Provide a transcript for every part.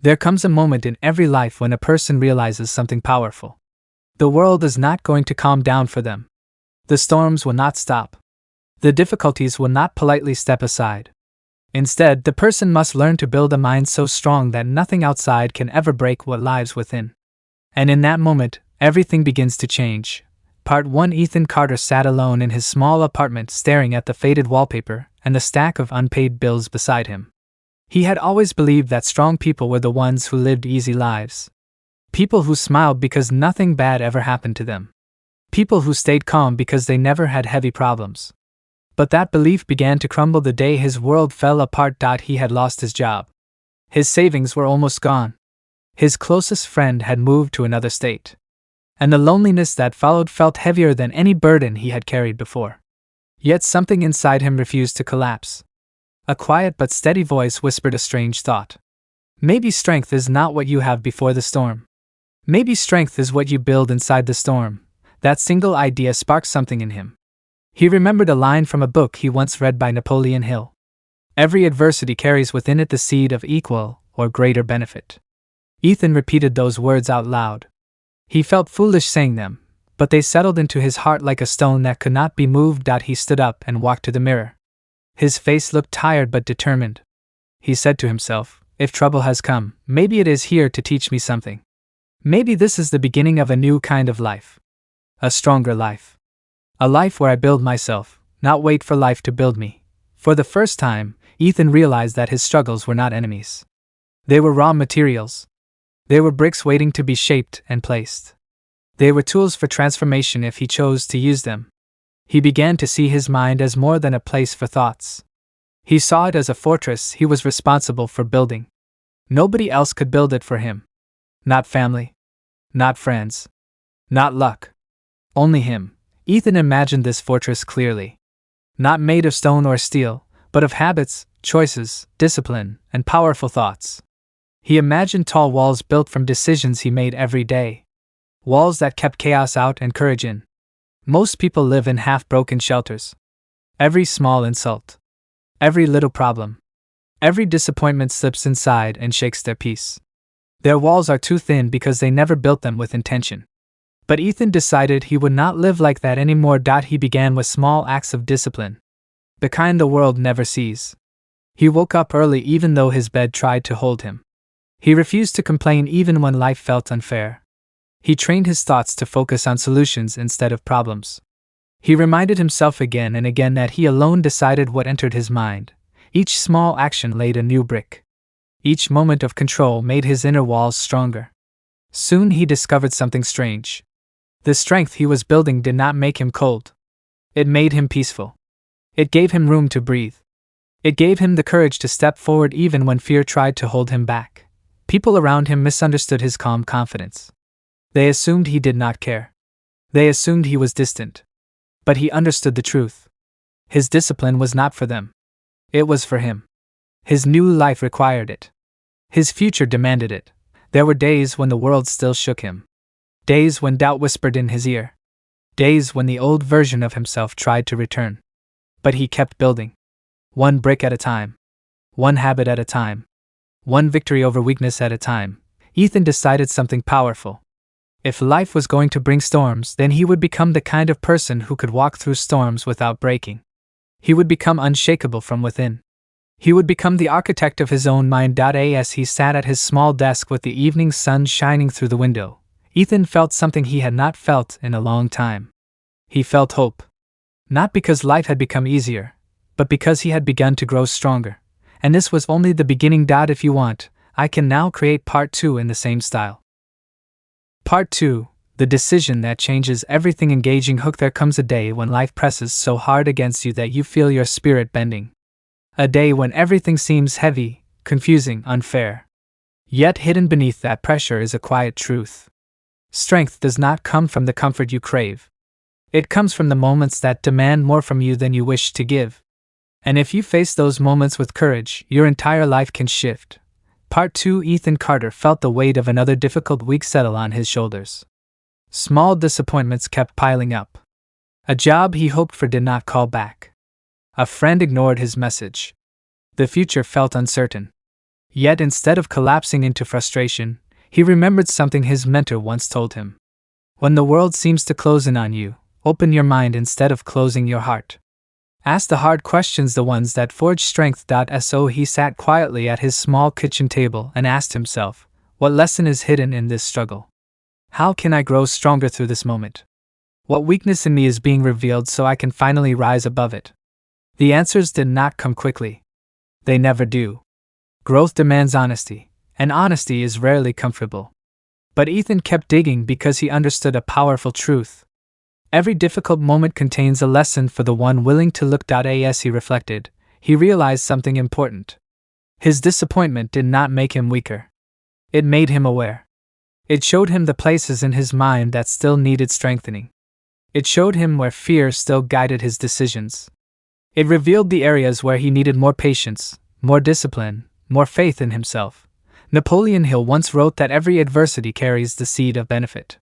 There comes a moment in every life when a person realizes something powerful. The world is not going to calm down for them. The storms will not stop. The difficulties will not politely step aside. Instead, the person must learn to build a mind so strong that nothing outside can ever break what lies within. And in that moment, everything begins to change. Part 1. Ethan Carter sat alone in his small apartment staring at the faded wallpaper and the stack of unpaid bills beside him. He had always believed that strong people were the ones who lived easy lives. People who smiled because nothing bad ever happened to them. People who stayed calm because they never had heavy problems. But that belief began to crumble the day his world fell apart. He had lost his job. His savings were almost gone. His closest friend had moved to another state. And the loneliness that followed felt heavier than any burden he had carried before. Yet something inside him refused to collapse. A quiet but steady voice whispered a strange thought. Maybe strength is not what you have before the storm. Maybe strength is what you build inside the storm. That single idea sparked something in him. He remembered a line from a book he once read by Napoleon Hill. Every adversity carries within it the seed of equal or greater benefit. Ethan repeated those words out loud. He felt foolish saying them, but they settled into his heart like a stone that could not be moved. He stood up and walked to the mirror. His face looked tired but determined. He said to himself, if trouble has come, maybe it is here to teach me something. Maybe this is the beginning of a new kind of life. A stronger life. A life where I build myself, not wait for life to build me. For the first time, Ethan realized that his struggles were not enemies. They were raw materials. They were bricks waiting to be shaped and placed. They were tools for transformation if he chose to use them. He began to see his mind as more than a place for thoughts. He saw it as a fortress he was responsible for building. Nobody else could build it for him. Not family. Not friends. Not luck. Only him. Ethan imagined this fortress clearly. Not made of stone or steel, but of habits, choices, discipline, and powerful thoughts. He imagined tall walls built from decisions he made every day. Walls that kept chaos out and courage in. Most people live in half-broken shelters. Every small insult. Every little problem. Every disappointment slips inside and shakes their peace. Their walls are too thin because they never built them with intention. But Ethan decided he would not live like that anymore. He began with small acts of discipline. The kind the world never sees. He woke up early even though his bed tried to hold him. He refused to complain even when life felt unfair. He trained his thoughts to focus on solutions instead of problems. He reminded himself again and again that he alone decided what entered his mind. Each small action laid a new brick. Each moment of control made his inner walls stronger. Soon he discovered something strange. The strength he was building did not make him cold. It made him peaceful. It gave him room to breathe. It gave him the courage to step forward even when fear tried to hold him back. People around him misunderstood his calm confidence. They assumed he did not care. They assumed he was distant. But he understood the truth. His discipline was not for them. It was for him. His new life required it. His future demanded it. There were days when the world still shook him. Days when doubt whispered in his ear. Days when the old version of himself tried to return. But he kept building. One brick at a time. One habit at a time. One victory over weakness at a time. Ethan decided something powerful. If life was going to bring storms, then he would become the kind of person who could walk through storms without breaking. He would become unshakable from within. He would become the architect of his own mind. As he sat at his small desk with the evening sun shining through the window, Ethan felt something he had not felt in a long time. He felt hope. Not because life had become easier, but because he had begun to grow stronger. And this was only the beginning. If you want, I can now create part 2 in the same style. Part 2, the decision that changes everything. Engaging hook. There comes a day when life presses so hard against you that you feel your spirit bending. A day when everything seems heavy, confusing, unfair. Yet hidden beneath that pressure is a quiet truth. Strength does not come from the comfort you crave. It comes from the moments that demand more from you than you wish to give. And if you face those moments with courage, your entire life can shift. Part 2. Ethan Carter felt the weight of another difficult week settle on his shoulders. Small disappointments kept piling up. A job he hoped for did not call back. A friend ignored his message. The future felt uncertain. Yet instead of collapsing into frustration, he remembered something his mentor once told him. When the world seems to close in on you, open your mind instead of closing your heart. Ask the hard questions, the ones that forge strength. So he sat quietly at his small kitchen table and asked himself, what lesson is hidden in this struggle? How can I grow stronger through this moment? What weakness in me is being revealed so I can finally rise above it? The answers did not come quickly. They never do. Growth demands honesty, and honesty is rarely comfortable. But Ethan kept digging because he understood a powerful truth. Every difficult moment contains a lesson for the one willing to look. As he reflected, he realized something important. His disappointment did not make him weaker. It made him aware. It showed him the places in his mind that still needed strengthening. It showed him where fear still guided his decisions. It revealed the areas where he needed more patience, more discipline, more faith in himself. Napoleon Hill once wrote that every adversity carries the seed of benefit.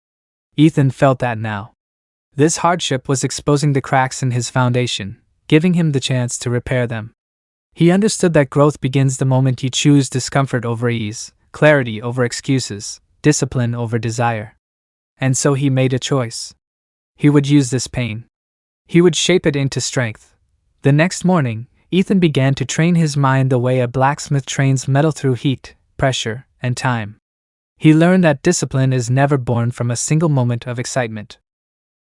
Ethan felt that now. This hardship was exposing the cracks in his foundation, giving him the chance to repair them. He understood that growth begins the moment you choose discomfort over ease, clarity over excuses, discipline over desire. And so he made a choice. He would use this pain. He would shape it into strength. The next morning, Ethan began to train his mind the way a blacksmith trains metal through heat, pressure, and time. He learned that discipline is never born from a single moment of excitement.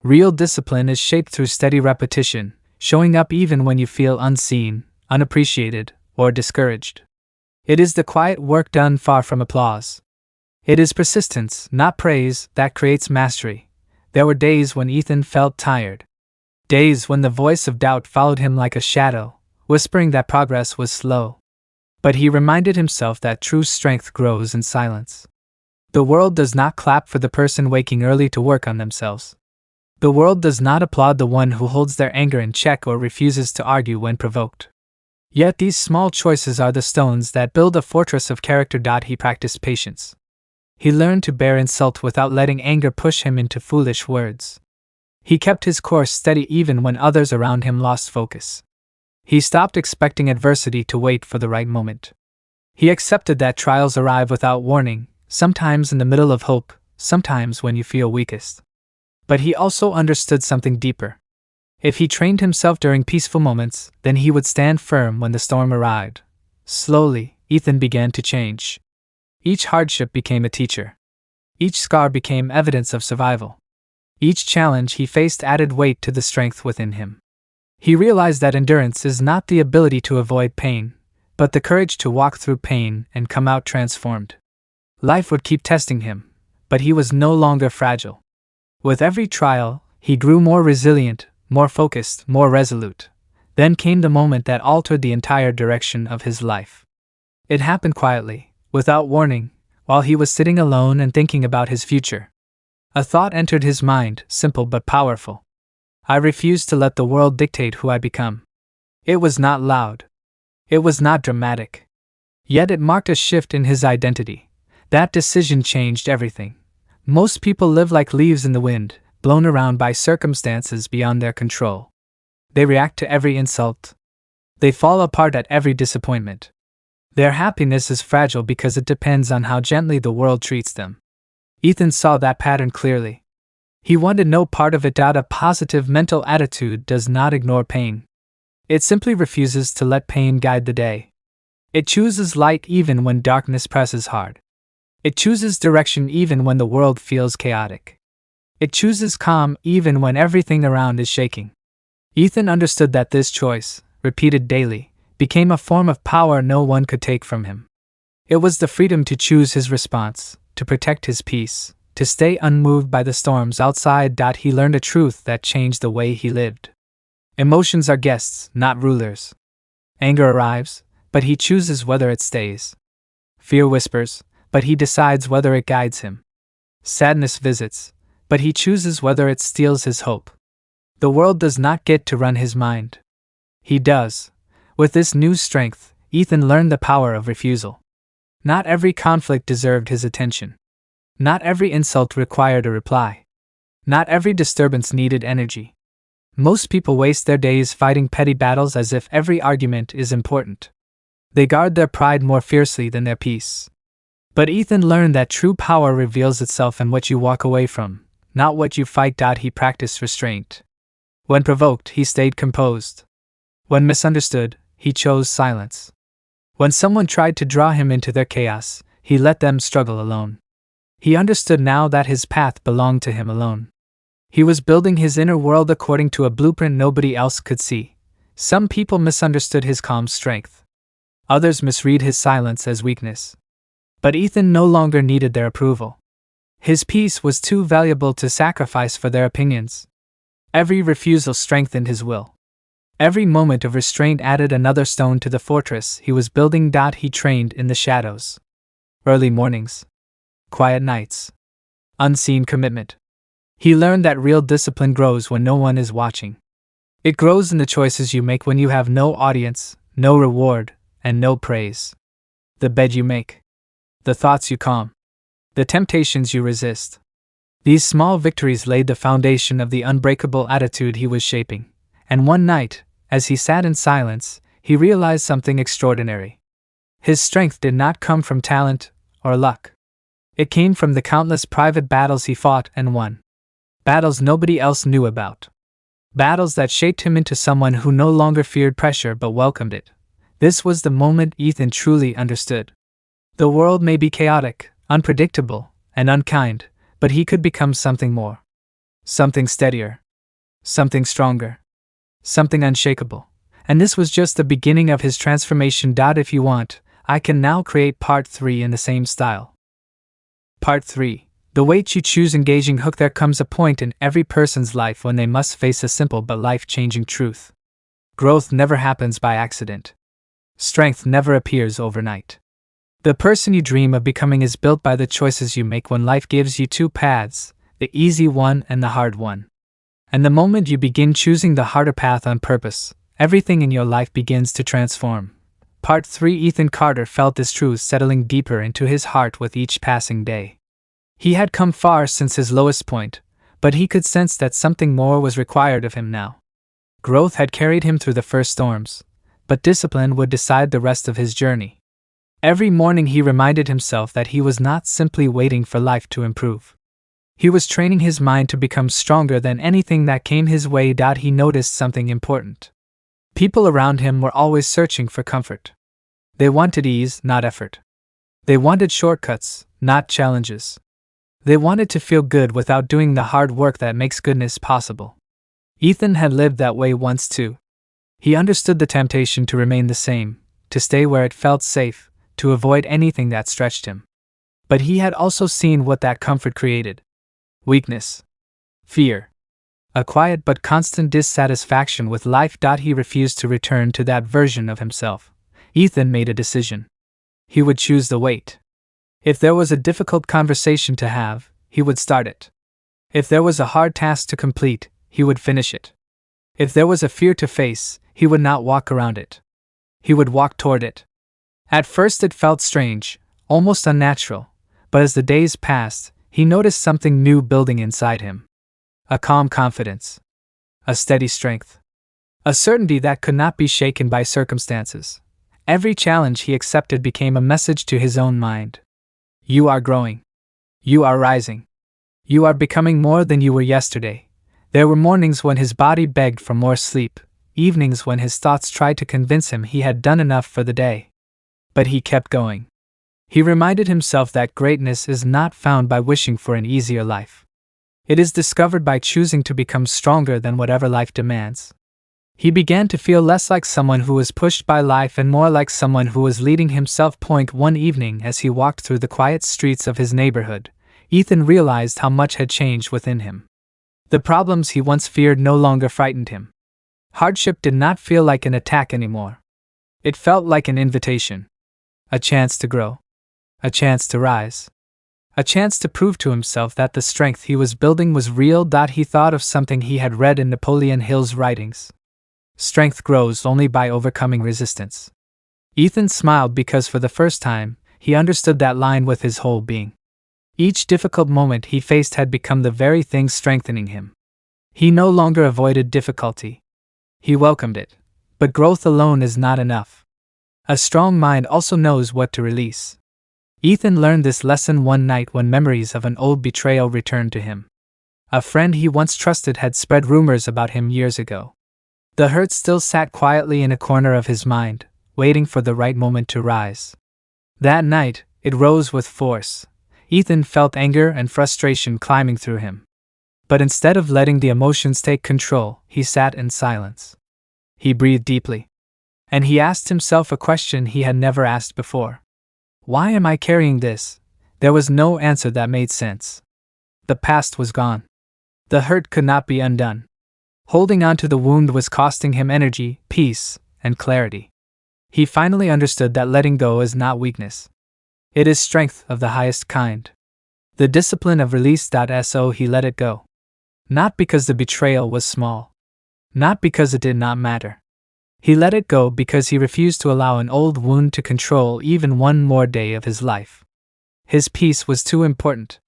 Real discipline is shaped through steady repetition, showing up even when you feel unseen, unappreciated, or discouraged. It is the quiet work done far from applause. It is persistence, not praise, that creates mastery. There were days when Ethan felt tired. Days when the voice of doubt followed him like a shadow, whispering that progress was slow. But he reminded himself that true strength grows in silence. The world does not clap for the person waking early to work on themselves. The world does not applaud the one who holds their anger in check or refuses to argue when provoked. Yet these small choices are the stones that build a fortress of character. He practiced patience. He learned to bear insult without letting anger push him into foolish words. He kept his course steady even when others around him lost focus. He stopped expecting adversity to wait for the right moment. He accepted that trials arrive without warning, sometimes in the middle of hope, sometimes when you feel weakest. But he also understood something deeper. If he trained himself during peaceful moments, then he would stand firm when the storm arrived. Slowly, Ethan began to change. Each hardship became a teacher. Each scar became evidence of survival. Each challenge he faced added weight to the strength within him. He realized that endurance is not the ability to avoid pain, but the courage to walk through pain and come out transformed. Life would keep testing him, but he was no longer fragile. With every trial, he grew more resilient, more focused, more resolute. Then came the moment that altered the entire direction of his life. It happened quietly, without warning, while he was sitting alone and thinking about his future. A thought entered his mind, simple but powerful. I refuse to let the world dictate who I become. It was not loud. It was not dramatic. Yet it marked a shift in his identity. That decision changed everything. Most people live like leaves in the wind, blown around by circumstances beyond their control. They react to every insult. They fall apart at every disappointment. Their happiness is fragile because it depends on how gently the world treats them. Ethan saw that pattern clearly. He wanted no part of it. A positive mental attitude does not ignore pain. It simply refuses to let pain guide the day. It chooses light even when darkness presses hard. It chooses direction even when the world feels chaotic. It chooses calm even when everything around is shaking. Ethan understood that this choice, repeated daily, became a form of power no one could take from him. It was the freedom to choose his response, to protect his peace, to stay unmoved by the storms outside. He learned a truth that changed the way he lived. Emotions are guests, not rulers. Anger arrives, but he chooses whether it stays. Fear whispers, but he decides whether it guides him. Sadness visits, but he chooses whether it steals his hope. The world does not get to run his mind. He does. With this new strength, Ethan learned the power of refusal. Not every conflict deserved his attention. Not every insult required a reply. Not every disturbance needed energy. Most people waste their days fighting petty battles as if every argument is important. They guard their pride more fiercely than their peace. But Ethan learned that true power reveals itself in what you walk away from, not what you fight. He practiced restraint. When provoked, he stayed composed. When misunderstood, he chose silence. When someone tried to draw him into their chaos, he let them struggle alone. He understood now that his path belonged to him alone. He was building his inner world according to a blueprint nobody else could see. Some people misunderstood his calm strength. Others misread his silence as weakness. But Ethan no longer needed their approval. His peace was too valuable to sacrifice for their opinions. Every refusal strengthened his will. Every moment of restraint added another stone to the fortress he was building. He trained in the shadows. Early mornings. Quiet nights. Unseen commitment. He learned that real discipline grows when no one is watching. It grows in the choices you make when you have no audience, no reward, and no praise. The bed you make. The thoughts you calm. The temptations you resist. These small victories laid the foundation of the unbreakable attitude he was shaping. And one night, as he sat in silence, he realized something extraordinary. His strength did not come from talent or luck. It came from the countless private battles he fought and won. Battles nobody else knew about. Battles that shaped him into someone who no longer feared pressure but welcomed it. This was the moment Ethan truly understood. The world may be chaotic, unpredictable, and unkind, but he could become something more. Something steadier. Something stronger. Something unshakable. And this was just the beginning of his transformation. If you want, I can now create part 3 in the same style. Part 3. The weight you choose. Engaging hook. There comes a point in every person's life when they must face a simple but life-changing truth. Growth never happens by accident. Strength never appears overnight. The person you dream of becoming is built by the choices you make when life gives you two paths, the easy one and the hard one. And the moment you begin choosing the harder path on purpose, everything in your life begins to transform. Part 3. Ethan Carter felt this truth settling deeper into his heart with each passing day. He had come far since his lowest point, but he could sense that something more was required of him now. Growth had carried him through the first storms, but discipline would decide the rest of his journey. Every morning he reminded himself that he was not simply waiting for life to improve. He was training his mind to become stronger than anything that came his way. He noticed something important. People around him were always searching for comfort. They wanted ease, not effort. They wanted shortcuts, not challenges. They wanted to feel good without doing the hard work that makes goodness possible. Ethan had lived that way once too. He understood the temptation to remain the same, to stay where it felt safe, to avoid anything that stretched him. But he had also seen what that comfort created. Weakness. Fear. A quiet but constant dissatisfaction with life. He refused to return to that version of himself. Ethan made a decision. He would choose the wait. If there was a difficult conversation to have, he would start it. If there was a hard task to complete, he would finish it. If there was a fear to face, he would not walk around it. He would walk toward it. At first it felt strange, almost unnatural, but as the days passed, he noticed something new building inside him. A calm confidence. A steady strength. A certainty that could not be shaken by circumstances. Every challenge he accepted became a message to his own mind. You are growing. You are rising. You are becoming more than you were yesterday. There were mornings when his body begged for more sleep, evenings when his thoughts tried to convince him he had done enough for the day. But he kept going. He reminded himself that greatness is not found by wishing for an easier life. It is discovered by choosing to become stronger than whatever life demands. He began to feel less like someone who was pushed by life and more like someone who was leading himself. One evening as he walked through the quiet streets of his neighborhood, Ethan realized how much had changed within him. The problems he once feared no longer frightened him. Hardship did not feel like an attack anymore. It felt like an invitation. A chance to grow. A chance to rise. A chance to prove to himself that the strength he was building was real. He thought of something he had read in Napoleon Hill's writings. Strength grows only by overcoming resistance. Ethan smiled because for the first time, he understood that line with his whole being. Each difficult moment he faced had become the very thing strengthening him. He no longer avoided difficulty. He welcomed it. But growth alone is not enough. A strong mind also knows what to release. Ethan learned this lesson one night when memories of an old betrayal returned to him. A friend he once trusted had spread rumors about him years ago. The hurt still sat quietly in a corner of his mind, waiting for the right moment to rise. That night, it rose with force. Ethan felt anger and frustration climbing through him. But instead of letting the emotions take control, he sat in silence. He breathed deeply. And he asked himself a question he had never asked before. Why am I carrying this? There was no answer that made sense. The past was gone. The hurt could not be undone. Holding on to the wound was costing him energy, peace, and clarity. He finally understood that letting go is not weakness. It is strength of the highest kind. The discipline of release. So he let it go. Not because the betrayal was small. Not because it did not matter. He let it go because he refused to allow an old wound to control even one more day of his life. His peace was too important.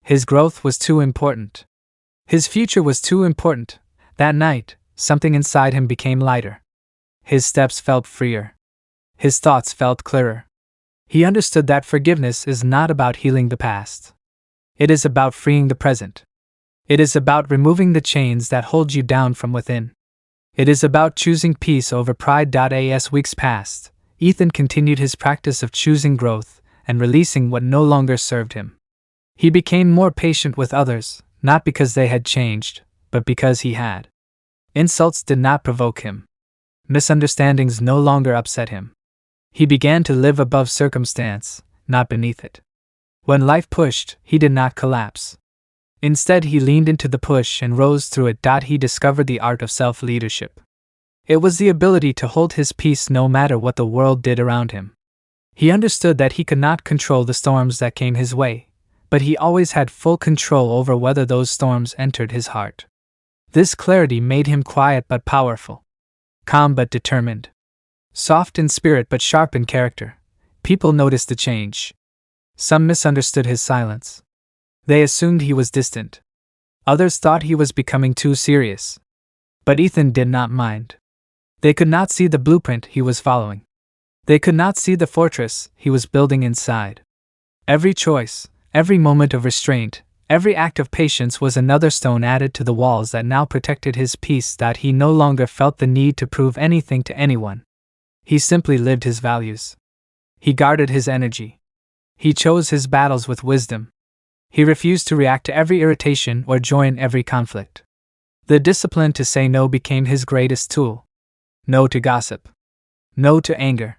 His growth was too important. His future was too important. That night, something inside him became lighter. His steps felt freer. His thoughts felt clearer. He understood that forgiveness is not about healing the past. It is about freeing the present. It is about removing the chains that hold you down from within. It is about choosing peace over pride. As weeks passed, Ethan continued his practice of choosing growth and releasing what no longer served him. He became more patient with others, not because they had changed, but because he had. Insults did not provoke him. Misunderstandings no longer upset him. He began to live above circumstance, not beneath it. When life pushed, he did not collapse. Instead, he leaned into the push and rose through it. He discovered the art of self-leadership. It was the ability to hold his peace no matter what the world did around him. He understood that he could not control the storms that came his way, but he always had full control over whether those storms entered his heart. This clarity made him quiet but powerful, calm but determined, soft in spirit but sharp in character. People noticed the change. Some misunderstood his silence. They assumed he was distant. Others thought he was becoming too serious. But Ethan did not mind. They could not see the blueprint he was following. They could not see the fortress he was building inside. Every choice, every moment of restraint, every act of patience was another stone added to the walls that now protected his peace. He no longer felt the need to prove anything to anyone. He simply lived his values. He guarded his energy. He chose his battles with wisdom. He refused to react to every irritation or join every conflict. The discipline to say no became his greatest tool. No to gossip. No to anger.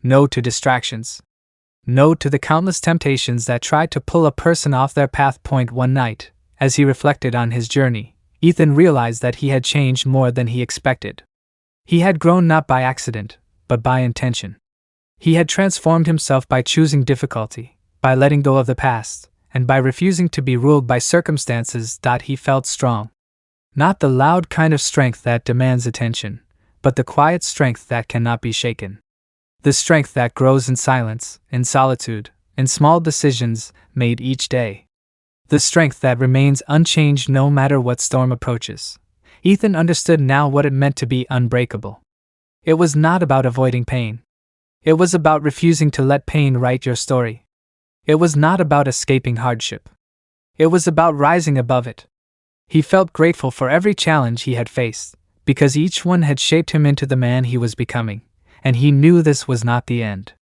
No to distractions. No to the countless temptations that tried to pull a person off their path. One night, as he reflected on his journey, Ethan realized that he had changed more than he expected. He had grown not by accident, but by intention. He had transformed himself by choosing difficulty, by letting go of the past, and by refusing to be ruled by circumstances. He felt strong. Not the loud kind of strength that demands attention, but the quiet strength that cannot be shaken. The strength that grows in silence, in solitude, in small decisions made each day. The strength that remains unchanged no matter what storm approaches. Ethan understood now what it meant to be unbreakable. It was not about avoiding pain. It was about refusing to let pain write your story. It was not about escaping hardship. It was about rising above it. He felt grateful for every challenge he had faced, because each one had shaped him into the man he was becoming, and he knew this was not the end.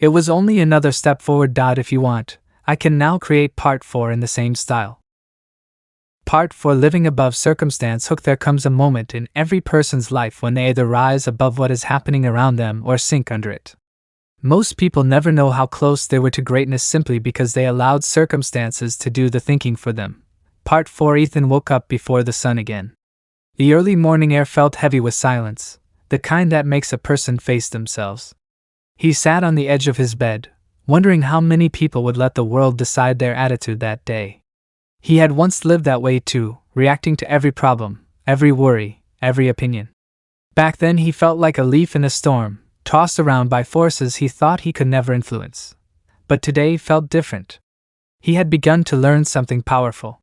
It was only another step forward. If you want, I can now create part 4 in the same style. Part 4: Living above circumstance. There comes a moment in every person's life when they either rise above what is happening around them or sink under it. Most people never know how close they were to greatness simply because they allowed circumstances to do the thinking for them. Part 4: Ethan woke up before the sun again. The early morning air felt heavy with silence, the kind that makes a person face themselves. He sat on the edge of his bed, wondering how many people would let the world decide their attitude that day. He had once lived that way too, reacting to every problem, every worry, every opinion. Back then he felt like a leaf in a storm, tossed around by forces he thought he could never influence. But today felt different. He had begun to learn something powerful.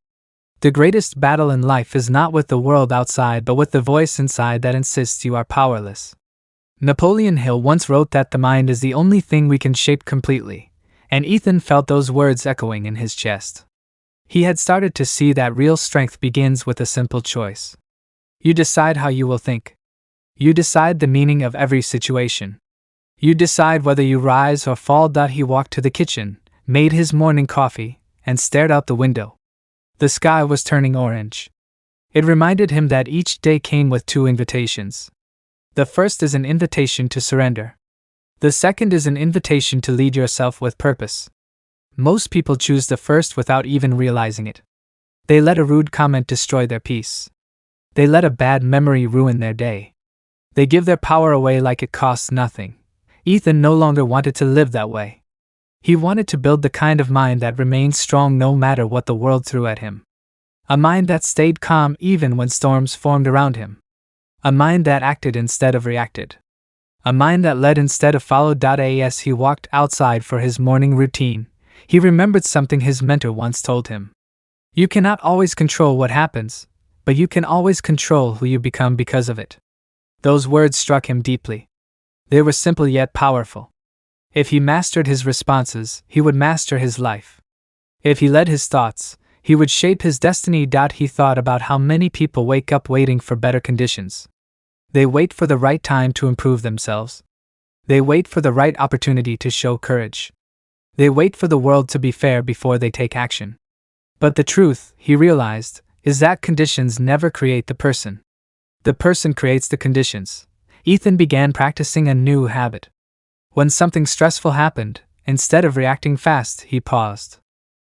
The greatest battle in life is not with the world outside but with the voice inside that insists you are powerless. Napoleon Hill once wrote that the mind is the only thing we can shape completely, and Ethan felt those words echoing in his chest. He had started to see that real strength begins with a simple choice. You decide how you will think. You decide the meaning of every situation. You decide whether you rise or fall. He walked to the kitchen, made his morning coffee, and stared out the window. The sky was turning orange. It reminded him that each day came with two invitations. The first is an invitation to surrender. The second is an invitation to lead yourself with purpose. Most people choose the first without even realizing it. They let a rude comment destroy their peace. They let a bad memory ruin their day. They give their power away like it costs nothing. Ethan no longer wanted to live that way. He wanted to build the kind of mind that remained strong no matter what the world threw at him. A mind that stayed calm even when storms formed around him. A mind that acted instead of reacted. A mind that led instead of followed. As he walked outside for his morning routine, he remembered something his mentor once told him. You cannot always control what happens, but you can always control who you become because of it. Those words struck him deeply. They were simple yet powerful. If he mastered his responses, he would master his life. If he led his thoughts, he would shape his destiny. He thought about how many people wake up waiting for better conditions. They wait for the right time to improve themselves. They wait for the right opportunity to show courage. They wait for the world to be fair before they take action. But the truth, he realized, is that conditions never create the person. The person creates the conditions. Ethan began practicing a new habit. When something stressful happened, instead of reacting fast, he paused.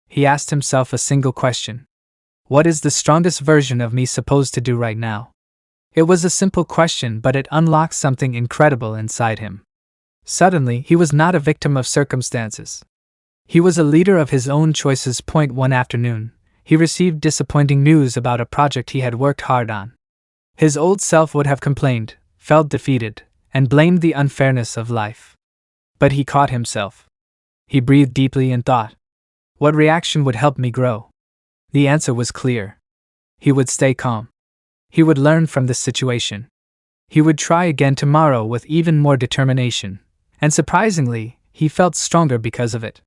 He asked himself a single question. What is the strongest version of me supposed to do right now? It was a simple question, but it unlocked something incredible inside him. Suddenly, he was not a victim of circumstances. He was a leader of his own choices. One afternoon, he received disappointing news about a project he had worked hard on. His old self would have complained, felt defeated, and blamed the unfairness of life. But he caught himself. He breathed deeply and thought, what reaction would help me grow? The answer was clear. He would stay calm. He would learn from this situation. He would try again tomorrow with even more determination, and surprisingly, he felt stronger because of it.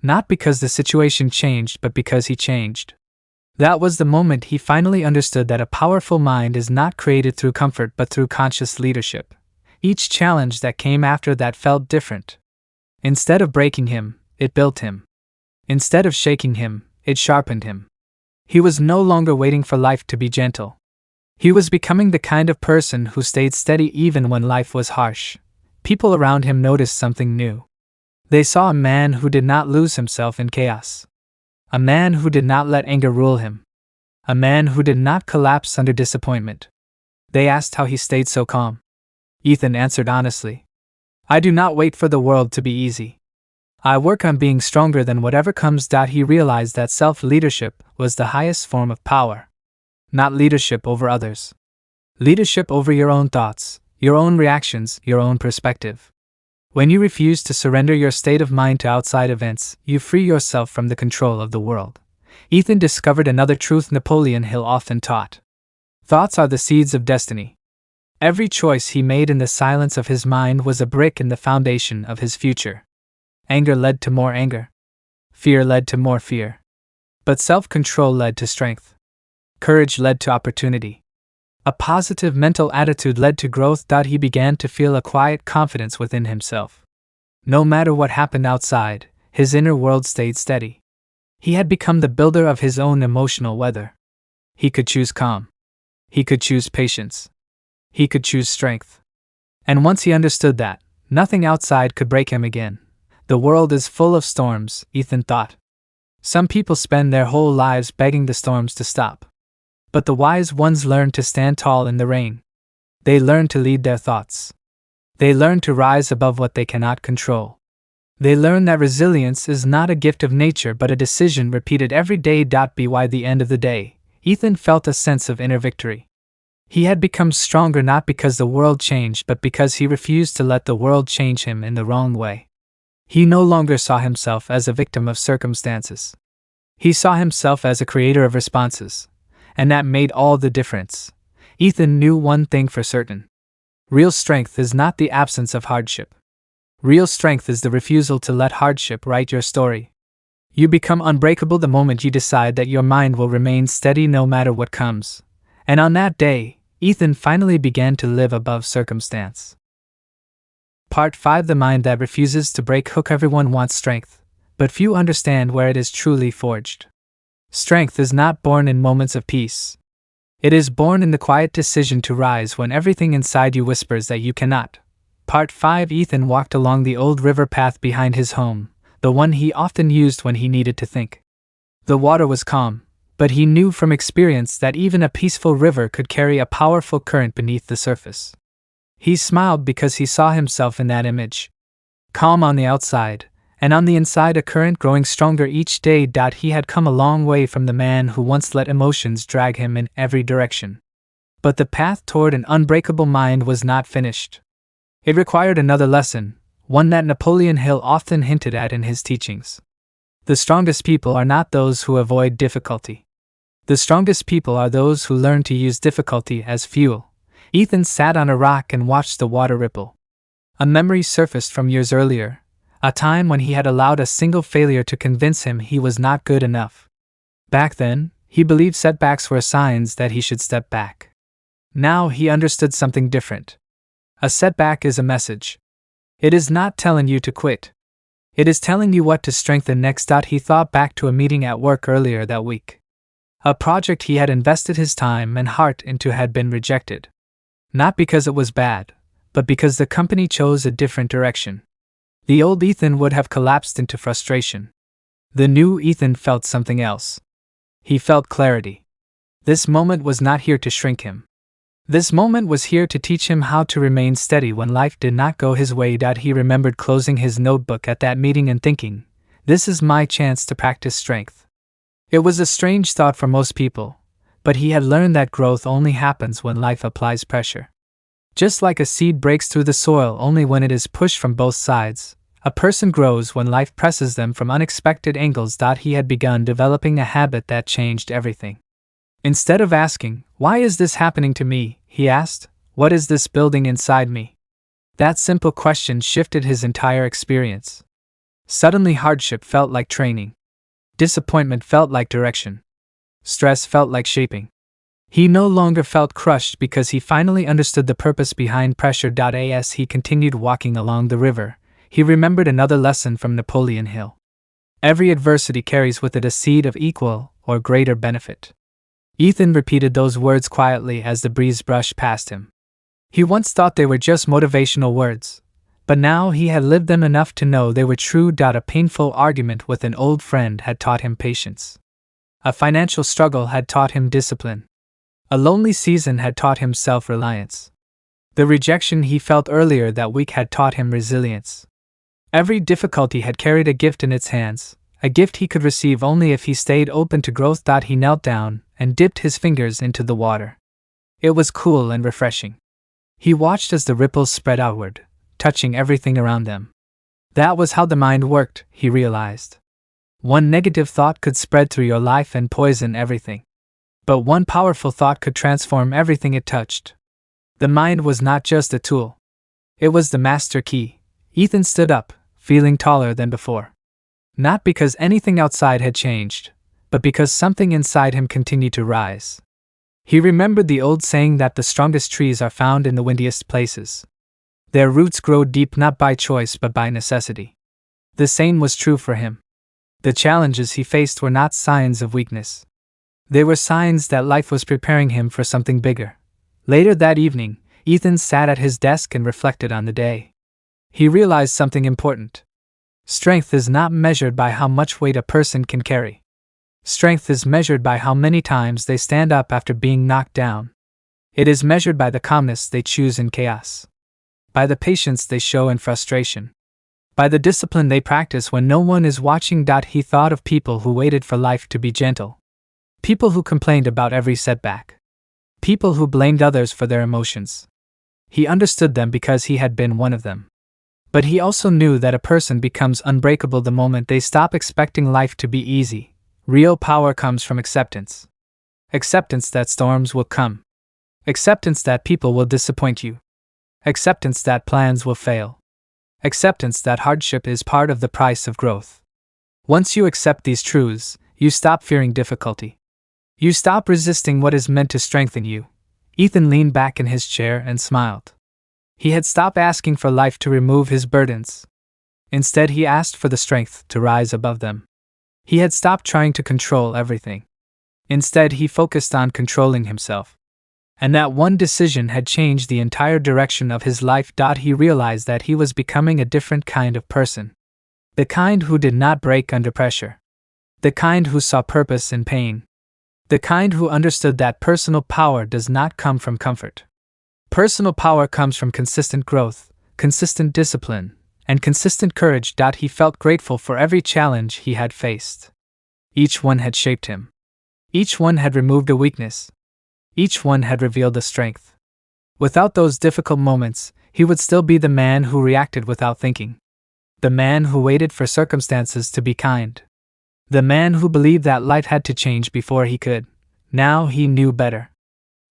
Not because the situation changed, but because he changed. That was the moment he finally understood that a powerful mind is not created through comfort but through conscious leadership. Each challenge that came after that felt different. Instead of breaking him, it built him. Instead of shaking him, it sharpened him. He was no longer waiting for life to be gentle. He was becoming the kind of person who stayed steady even when life was harsh. People around him noticed something new. They saw a man who did not lose himself in chaos. A man who did not let anger rule him. A man who did not collapse under disappointment. They asked how he stayed so calm. Ethan answered honestly. I do not wait for the world to be easy. I work on being stronger than whatever comes. He realized that self-leadership was the highest form of power. Not leadership over others. Leadership over your own thoughts, your own reactions, your own perspective. When you refuse to surrender your state of mind to outside events, you free yourself from the control of the world. Ethan discovered another truth Napoleon Hill often taught. Thoughts are the seeds of destiny. Every choice he made in the silence of his mind was a brick in the foundation of his future. Anger led to more anger. Fear led to more fear. But self-control led to strength. Courage led to opportunity. A positive mental attitude led to growth. He began to feel a quiet confidence within himself. No matter what happened outside, his inner world stayed steady. He had become the builder of his own emotional weather. He could choose calm. He could choose patience. He could choose strength. And once he understood that, nothing outside could break him again. The world is full of storms, Ethan thought. Some people spend their whole lives begging the storms to stop. But the wise ones learn to stand tall in the rain. They learn to lead their thoughts. They learn to rise above what they cannot control. They learn that resilience is not a gift of nature but a decision repeated every day. By the end of the day, Ethan felt a sense of inner victory. He had become stronger not because the world changed but because he refused to let the world change him in the wrong way. He no longer saw himself as a victim of circumstances. He saw himself as a creator of responses. And that made all the difference. Ethan knew one thing for certain. Real strength is not the absence of hardship. Real strength is the refusal to let hardship write your story. You become unbreakable the moment you decide that your mind will remain steady no matter what comes. And on that day, Ethan finally began to live above circumstance. Part 5: The mind that refuses to break. Hook. Everyone wants strength, but few understand where it is truly forged. Strength is not born in moments of peace. It is born in the quiet decision to rise when everything inside you whispers that you cannot. Part 5: Ethan walked along the old river path behind his home, the one he often used when he needed to think. The water was calm, but he knew from experience that even a peaceful river could carry a powerful current beneath the surface. He smiled because he saw himself in that image. Calm on the outside, and on the inside a current growing stronger each day. He had come a long way from the man who once let emotions drag him in every direction. But the path toward an unbreakable mind was not finished. It required another lesson, one that Napoleon Hill often hinted at in his teachings. The strongest people are not those who avoid difficulty. The strongest people are those who learn to use difficulty as fuel. Ethan sat on a rock and watched the water ripple. A memory surfaced from years earlier, a time when he had allowed a single failure to convince him he was not good enough. Back then, he believed setbacks were signs that he should step back. Now he understood something different. A setback is a message. It is not telling you to quit. It is telling you what to strengthen next. He thought back to a meeting at work earlier that week. A project he had invested his time and heart into had been rejected. Not because it was bad, but because the company chose a different direction. The old Ethan would have collapsed into frustration. The new Ethan felt something else. He felt clarity. This moment was not here to shrink him. This moment was here to teach him how to remain steady when life did not go his way. He remembered closing his notebook at that meeting and thinking, "This is my chance to practice strength." It was a strange thought for most people, but he had learned that growth only happens when life applies pressure. Just like a seed breaks through the soil only when it is pushed from both sides, a person grows when life presses them from unexpected angles. He had begun developing a habit that changed everything. Instead of asking, "Why is this happening to me?" he asked, "What is this building inside me?" That simple question shifted his entire experience. Suddenly hardship felt like training. Disappointment felt like direction. Stress felt like shaping. He no longer felt crushed because he finally understood the purpose behind pressure. As he continued walking along the river, he remembered another lesson from Napoleon Hill. Every adversity carries with it a seed of equal or greater benefit. Ethan repeated those words quietly as the breeze brushed past him. He once thought they were just motivational words, but now he had lived them enough to know they were true. A painful argument with an old friend had taught him patience. A financial struggle had taught him discipline. A lonely season had taught him self-reliance. The rejection he felt earlier that week had taught him resilience. Every difficulty had carried a gift in its hands, a gift he could receive only if he stayed open to growth. He knelt down and dipped his fingers into the water. It was cool and refreshing. He watched as the ripples spread outward, touching everything around them. That was how the mind worked, he realized. One negative thought could spread through your life and poison everything. But one powerful thought could transform everything it touched. The mind was not just a tool. It was the master key. Ethan stood up, feeling taller than before. Not because anything outside had changed, but because something inside him continued to rise. He remembered the old saying that the strongest trees are found in the windiest places. Their roots grow deep not by choice but by necessity. The same was true for him. The challenges he faced were not signs of weakness. They were signs that life was preparing him for something bigger. Later that evening, Ethan sat at his desk and reflected on the day. He realized something important. Strength is not measured by how much weight a person can carry. Strength is measured by how many times they stand up after being knocked down. It is measured by the calmness they choose in chaos, by the patience they show in frustration, by the discipline they practice when no one is watching. He thought of people who waited for life to be gentle, people who complained about every setback, people who blamed others for their emotions. He understood them because he had been one of them. But he also knew that a person becomes unbreakable the moment they stop expecting life to be easy. Real power comes from acceptance. Acceptance that storms will come. Acceptance that people will disappoint you. Acceptance that plans will fail. Acceptance that hardship is part of the price of growth. Once you accept these truths, you stop fearing difficulty. You stop resisting what is meant to strengthen you. Ethan leaned back in his chair and smiled. He had stopped asking for life to remove his burdens. Instead, he asked for the strength to rise above them. He had stopped trying to control everything. Instead, he focused on controlling himself. And that one decision had changed the entire direction of his life. He realized that he was becoming a different kind of person. The kind who did not break under pressure. The kind who saw purpose in pain. The kind who understood that personal power does not come from comfort. Personal power comes from consistent growth, consistent discipline, and consistent courage. He felt grateful for every challenge he had faced. Each one had shaped him. Each one had removed a weakness. Each one had revealed a strength. Without those difficult moments, he would still be the man who reacted without thinking. The man who waited for circumstances to be kind. The man who believed that life had to change before he could. Now he knew better.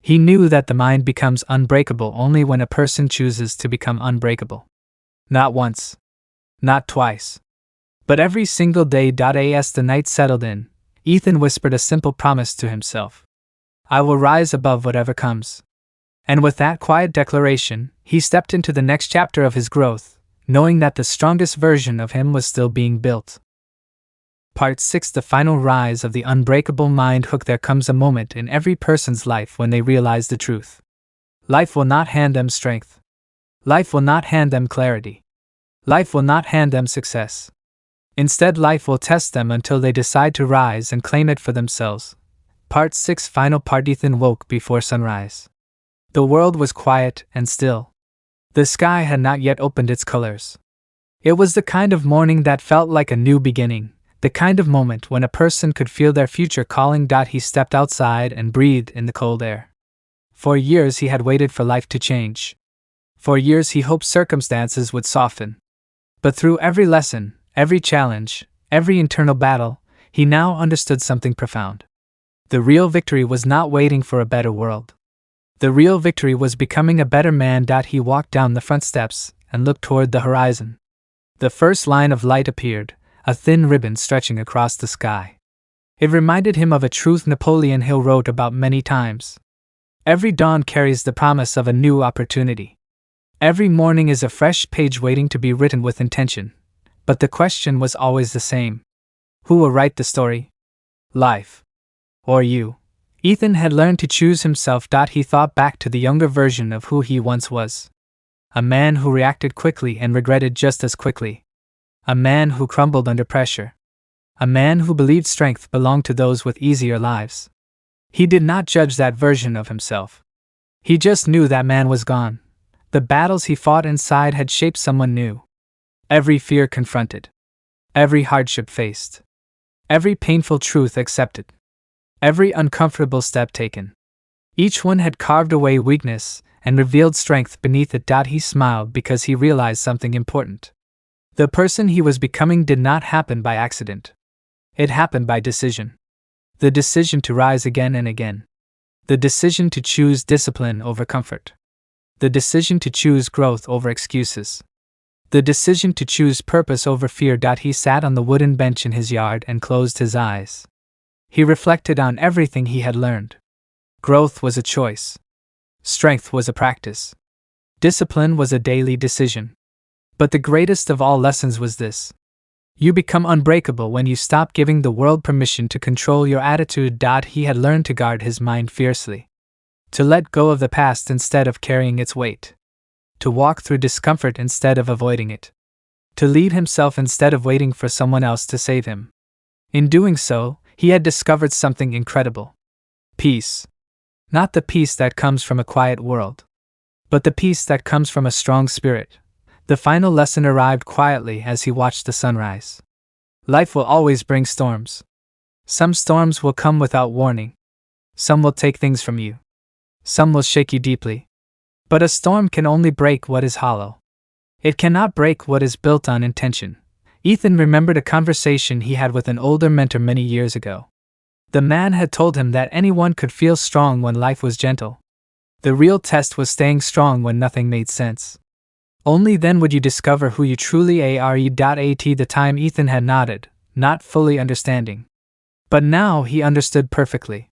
He knew that the mind becomes unbreakable only when a person chooses to become unbreakable. Not once. Not twice. But every single day. As the night settled in, Ethan whispered a simple promise to himself. I will rise above whatever comes. And with that quiet declaration, he stepped into the next chapter of his growth, knowing that the strongest version of him was still being built. Part 6: The final rise of the unbreakable mind. There comes a moment in every person's life when they realize the truth. Life will not hand them strength. Life will not hand them clarity. Life will not hand them success. Instead, life will test them until they decide to rise and claim it for themselves. Part 6: Final part. Ethan woke before sunrise. The world was quiet and still. The sky had not yet opened its colors. It was the kind of morning that felt like a new beginning, the kind of moment when a person could feel their future calling. He stepped outside and breathed in the cold air. For years he had waited for life to change. For years he hoped circumstances would soften. But through every lesson, every challenge, every internal battle, he now understood something profound. The real victory was not waiting for a better world. The real victory was becoming a better man. He walked down the front steps and looked toward the horizon. The first line of light appeared, a thin ribbon stretching across the sky. It reminded him of a truth Napoleon Hill wrote about many times. Every dawn carries the promise of a new opportunity. Every morning is a fresh page waiting to be written with intention. But the question was always the same. Who will write the story? Life. Or you? Ethan had learned to choose himself. He thought back to the younger version of who he once was. A man who reacted quickly and regretted just as quickly. A man who crumbled under pressure. A man who believed strength belonged to those with easier lives. He did not judge that version of himself. He just knew that man was gone. The battles he fought inside had shaped someone new. Every fear confronted. Every hardship faced. Every painful truth accepted. Every uncomfortable step taken. Each one had carved away weakness and revealed strength beneath it. He smiled because he realized something important. The person he was becoming did not happen by accident. It happened by decision. The decision to rise again and again. The decision to choose discipline over comfort. The decision to choose growth over excuses. The decision to choose purpose over fear. He sat on the wooden bench in his yard and closed his eyes. He reflected on everything he had learned. Growth was a choice. Strength was a practice. Discipline was a daily decision. But the greatest of all lessons was this. You become unbreakable when you stop giving the world permission to control your attitude. He had learned to guard his mind fiercely. To let go of the past instead of carrying its weight. To walk through discomfort instead of avoiding it. To lead himself instead of waiting for someone else to save him. In doing so, he had discovered something incredible. Peace. Not the peace that comes from a quiet world, but the peace that comes from a strong spirit. The final lesson arrived quietly as he watched the sunrise. Life will always bring storms. Some storms will come without warning. Some will take things from you. Some will shake you deeply. But a storm can only break what is hollow. It cannot break what is built on intention. Ethan remembered a conversation he had with an older mentor many years ago. The man had told him that anyone could feel strong when life was gentle. The real test was staying strong when nothing made sense. Only then would you discover who you truly are. At the time Ethan had nodded, not fully understanding. But now he understood perfectly.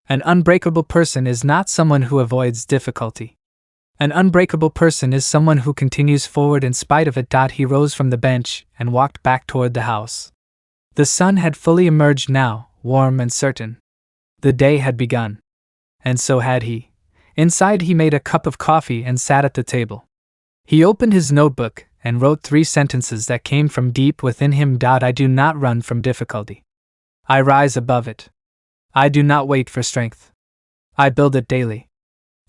An unbreakable person is not someone who avoids difficulty. An unbreakable person is someone who continues forward in spite of it. He rose from the bench and walked back toward the house. The sun had fully emerged now, warm and certain. The day had begun. And so had he. Inside he made a cup of coffee and sat at the table. He opened his notebook and wrote 3 sentences that came from deep within him. I do not run from difficulty. I rise above it. I do not wait for strength. I build it daily.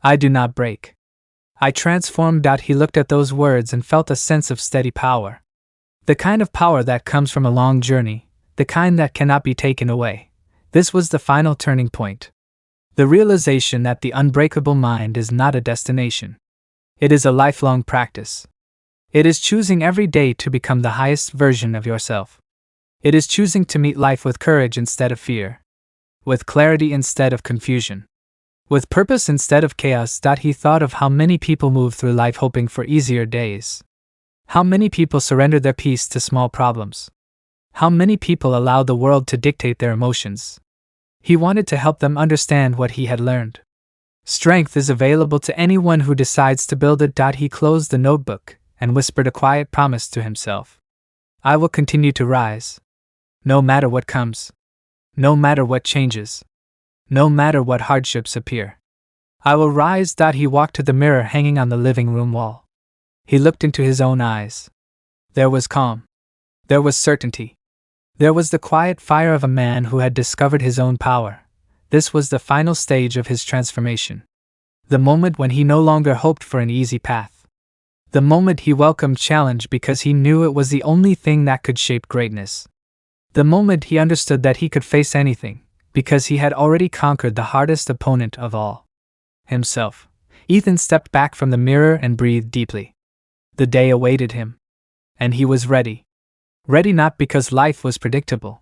I do not break. I transform. He looked at those words and felt a sense of steady power. The kind of power that comes from a long journey, the kind that cannot be taken away. This was the final turning point. The realization that the unbreakable mind is not a destination. It is a lifelong practice. It is choosing every day to become the highest version of yourself. It is choosing to meet life with courage instead of fear. With clarity instead of confusion. With purpose instead of chaos. He thought of how many people move through life hoping for easier days. How many people surrender their peace to small problems. How many people allow the world to dictate their emotions. He wanted to help them understand what he had learned. Strength is available to anyone who decides to build it. He closed the notebook and whispered a quiet promise to himself. I will continue to rise. No matter what comes. No matter what changes. No matter what hardships appear. I will rise. He walked to the mirror hanging on the living room wall. He looked into his own eyes. There was calm. There was certainty. There was the quiet fire of a man who had discovered his own power. This was the final stage of his transformation. The moment when he no longer hoped for an easy path. The moment he welcomed challenge because he knew it was the only thing that could shape greatness. The moment he understood that he could face anything, because he had already conquered the hardest opponent of all. Himself. Ethan stepped back from the mirror and breathed deeply. The day awaited him. And he was ready. Ready not because life was predictable.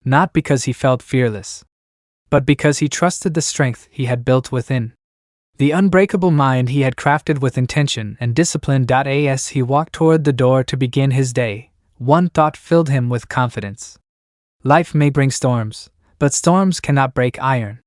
Not because he felt fearless. But because he trusted the strength he had built within. The unbreakable mind he had crafted with intention and discipline. As he walked toward the door to begin his day, one thought filled him with confidence. Life may bring storms, but storms cannot break iron.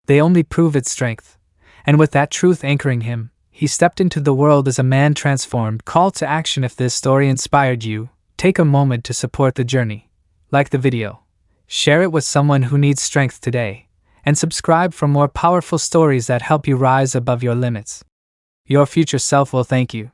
They only prove its strength. And with that truth anchoring him, he stepped into the world as a man transformed. Call to action. If this story inspired you, take a moment to support the journey. Like the video. Share it with someone who needs strength today. And subscribe for more powerful stories that help you rise above your limits. Your future self will thank you.